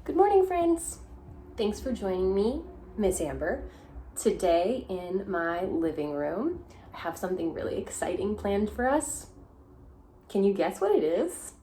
Good morning, friends. Thanks for joining me, Miss Amber. Today in my living room, I have something really exciting planned for us. Can you guess what it is?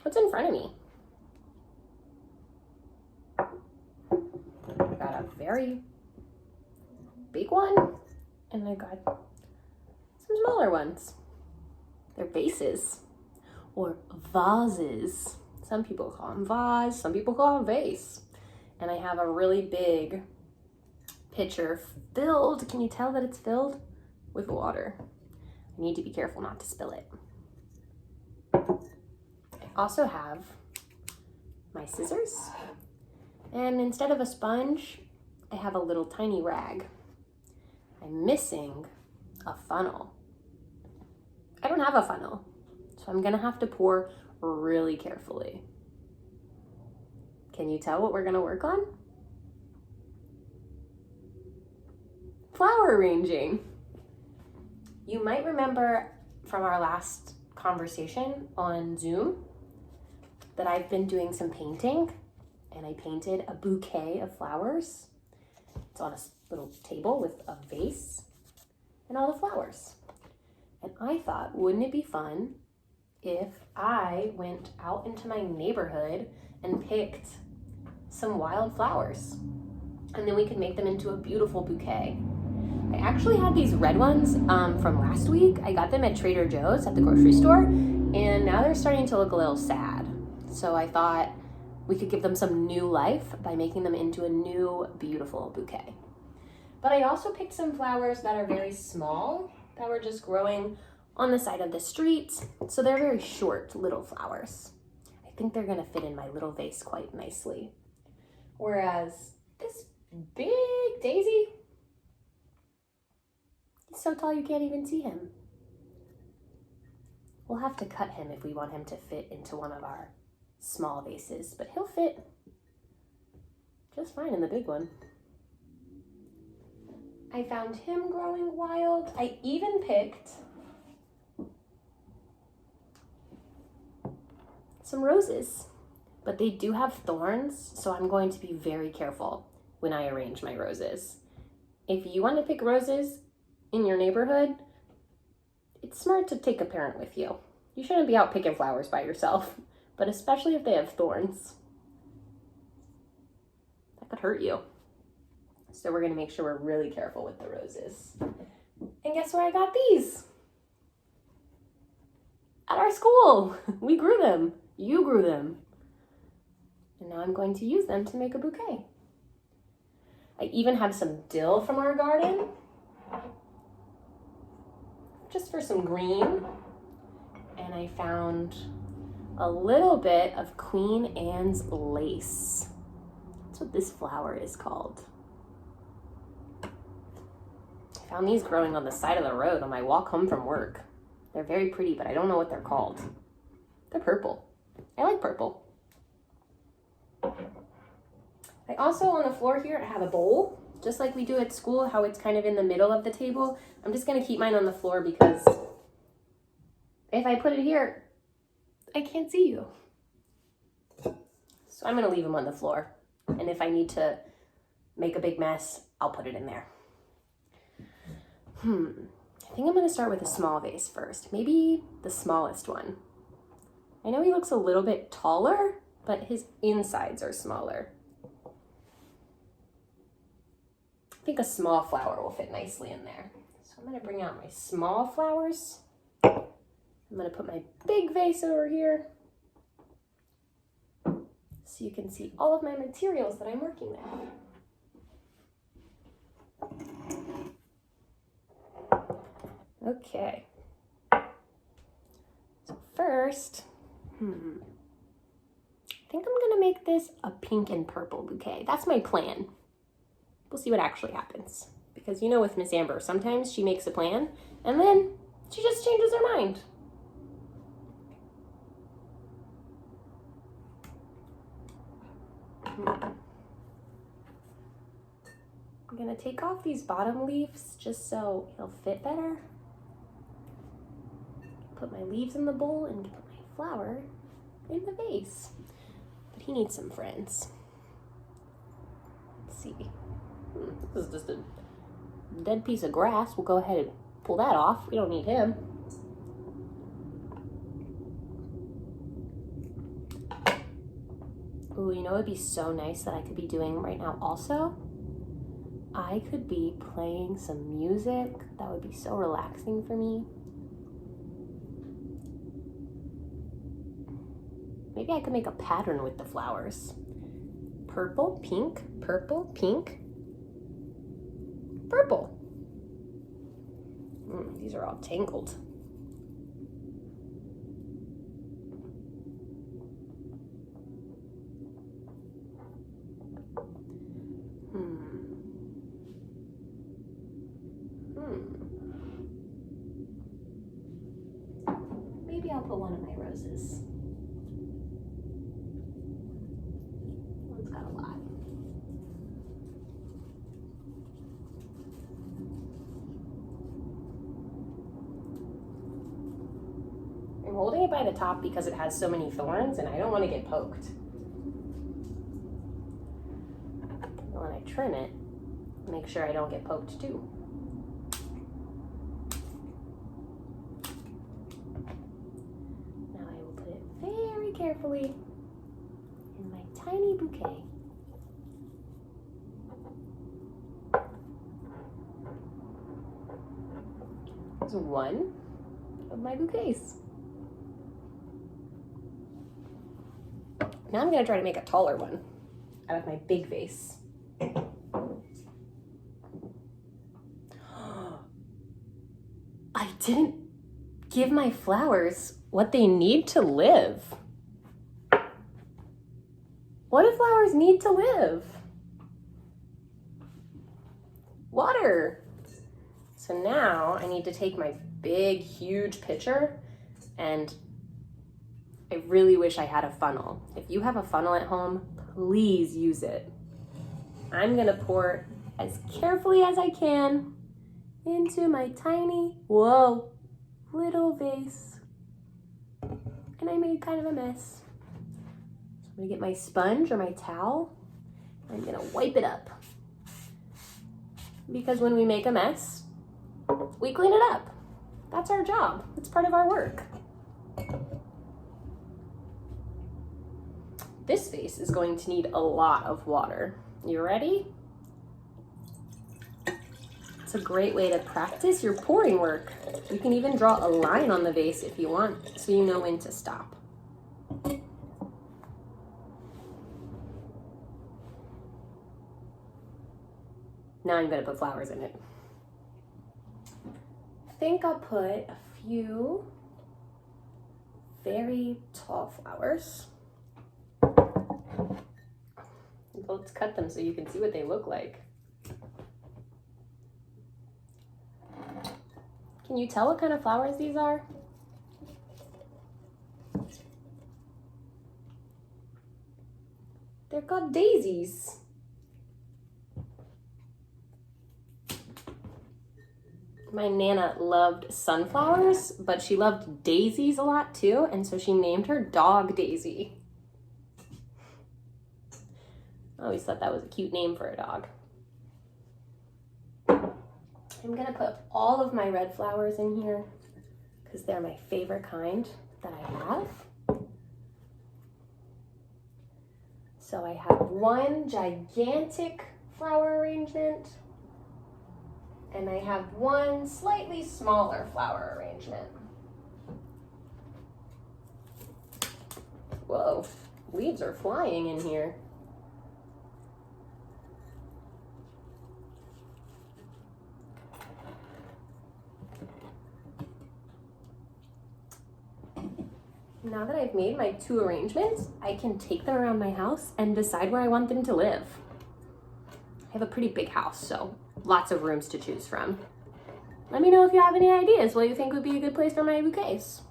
What's in front of me? I got a very big one, and I got some smaller ones. They're vases, or vases. Some people call them vase, some people call them vase. And I have a really big pitcher filled, can you tell that it's filled? With water. I need to be careful not to spill it. I also have my scissors. And instead of a sponge, I have a little tiny rag. I'm missing a funnel. I don't have a funnel, so I'm gonna have to pour really carefully. Can you tell what we're gonna work on? Flower arranging. You might remember from our last conversation on Zoom that I've been doing some painting, and I painted a bouquet of flowers. It's on a little table with a vase and all the flowers. And I thought, wouldn't it be fun if I went out into my neighborhood and picked some wild flowers, and then we could make them into a beautiful bouquet. I actually had these red ones from last week. I got them at Trader Joe's at the grocery store, and now they're starting to look a little sad. So I thought we could give them some new life by making them into a new beautiful bouquet. But I also picked some flowers that are very small, that were just growing on the side of the street. So they're very short little flowers. I think they're gonna fit in my little vase quite nicely. Whereas this big daisy, he's so tall you can't even see him. We'll have to cut him if we want him to fit into one of our small vases, but he'll fit just fine in the big one. I found him growing wild. I even picked some roses, but they do have thorns, so I'm going to be very careful when I arrange my roses. If you want to pick roses in your neighborhood, it's smart to take a parent with you. You shouldn't be out picking flowers by yourself, but especially if they have thorns. That could hurt you. So we're gonna make sure we're really careful with the roses. And guess where I got these? At our school. We grew them. You grew them. And now I'm going to use them to make a bouquet. I even have some dill from our garden, just for some green. And I found a little bit of Queen Anne's lace. That's what this flower is called. I found these growing on the side of the road on my walk home from work. They're very pretty, but I don't know what they're called. They're purple. I like purple. I also, on the floor here, I have a bowl, just like we do at school, how it's kind of in the middle of the table. I'm just gonna keep mine on the floor because if I put it here, I can't see you. So I'm gonna leave them on the floor. And if I need to make a big mess, I'll put it in there. I think I'm gonna start with a small vase first. Maybe the smallest one. I know he looks a little bit taller, but his insides are smaller. I think a small flower will fit nicely in there. So I'm gonna bring out my small flowers. I'm gonna put my big vase over here so you can see all of my materials that I'm working with. Okay. So first, I think I'm gonna make this a pink and purple bouquet. That's my plan. We'll see what actually happens. Because you know with Miss Amber, sometimes she makes a plan and then she just changes her mind. I'm gonna take off these bottom leaves just so it'll fit better. Put my leaves in the bowl and put my flower in the vase. But he needs some friends. Let's see. This is just a dead piece of grass. We'll go ahead and pull that off. We don't need him. Ooh, you know, it'd be so nice that I could be doing right now also? I could be playing some music. That would be so relaxing for me. Maybe I could make a pattern with the flowers. Purple, pink, purple, pink, purple. These are all tangled. Maybe I'll put one of my roses. One's got a lot. I'm holding it by the top because it has so many thorns and I don't want to get poked. And when I trim it, make sure I don't get poked too. Now I will put it very carefully in my tiny bouquet. There's one of my bouquets. Now I'm gonna try to make a taller one out of my big vase. I didn't give my flowers what they need to live. What do flowers need to live? Water. So now I need to take my big, huge pitcher, and I really wish I had a funnel. If you have a funnel at home, please use it. I'm gonna pour as carefully as I can into my tiny, little vase. And I made kind of a mess. So I'm gonna get my sponge or my towel. I'm gonna wipe it up. Because when we make a mess, we clean it up. That's our job. It's part of our work. This vase is going to need a lot of water. You ready? It's a great way to practice your pouring work. You can even draw a line on the vase if you want, so you know when to stop. Now I'm gonna put flowers in it. I think I'll put a few very tall flowers. Let's cut them so you can see what they look like. Can you tell what kind of flowers these are? They're called daisies. My Nana loved sunflowers, but she loved daisies a lot too, and so she named her dog Daisy. I always thought that was a cute name for a dog. I'm gonna put all of my red flowers in here because they're my favorite kind that I have. So I have one gigantic flower arrangement and I have one slightly smaller flower arrangement. Whoa, leaves are flying in here. Now that I've made my two arrangements, I can take them around my house and decide where I want them to live. I have a pretty big house, so lots of rooms to choose from. Let me know if you have any ideas what you think would be a good place for my bouquets.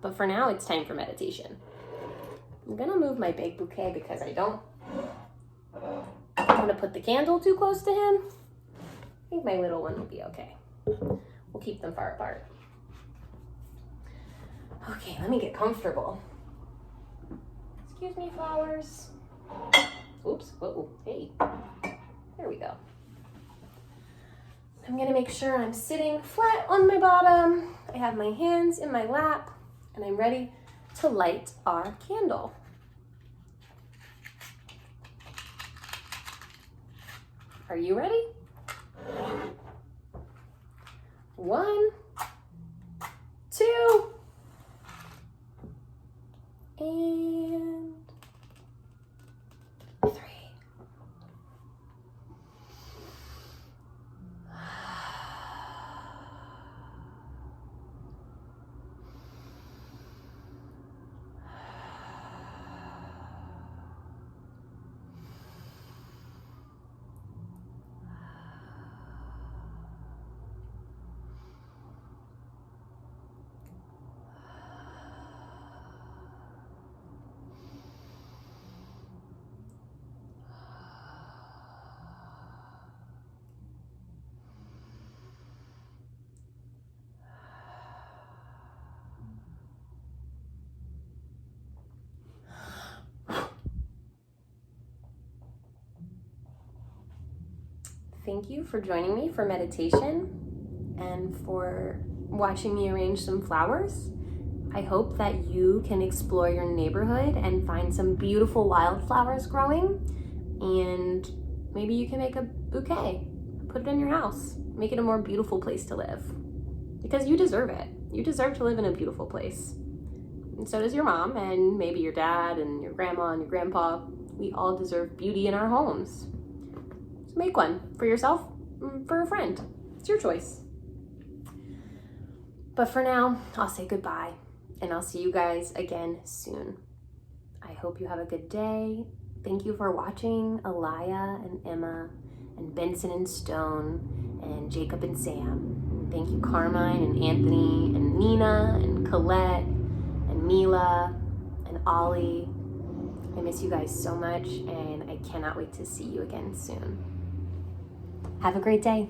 But for now, it's time for meditation. I'm gonna move my big bouquet because I don't want to put the candle too close to him. I think my little one will be okay. We'll keep them far apart. Okay, let me get comfortable. Excuse me, flowers. Oops, whoa, hey. There we go. I'm gonna make sure I'm sitting flat on my bottom. I have my hands in my lap, and I'm ready to light our candle. Are you ready? 1, 2, and 3. Thank you for joining me for meditation and for watching me arrange some flowers. I hope that you can explore your neighborhood and find some beautiful wildflowers growing, and maybe you can make a bouquet, put it in your house, make it a more beautiful place to live, because you deserve it. You deserve to live in a beautiful place. And so does your mom, and maybe your dad and your grandma and your grandpa. We all deserve beauty in our homes. Make one for yourself, for a friend. It's your choice. But for now, I'll say goodbye, and I'll see you guys again soon. I hope you have a good day. Thank you for watching, Alaya and Emma and Benson and Stone and Jacob and Sam. And thank you, Carmine and Anthony and Nina and Colette and Mila and Ollie. I miss you guys so much, and I cannot wait to see you again soon. Have a great day.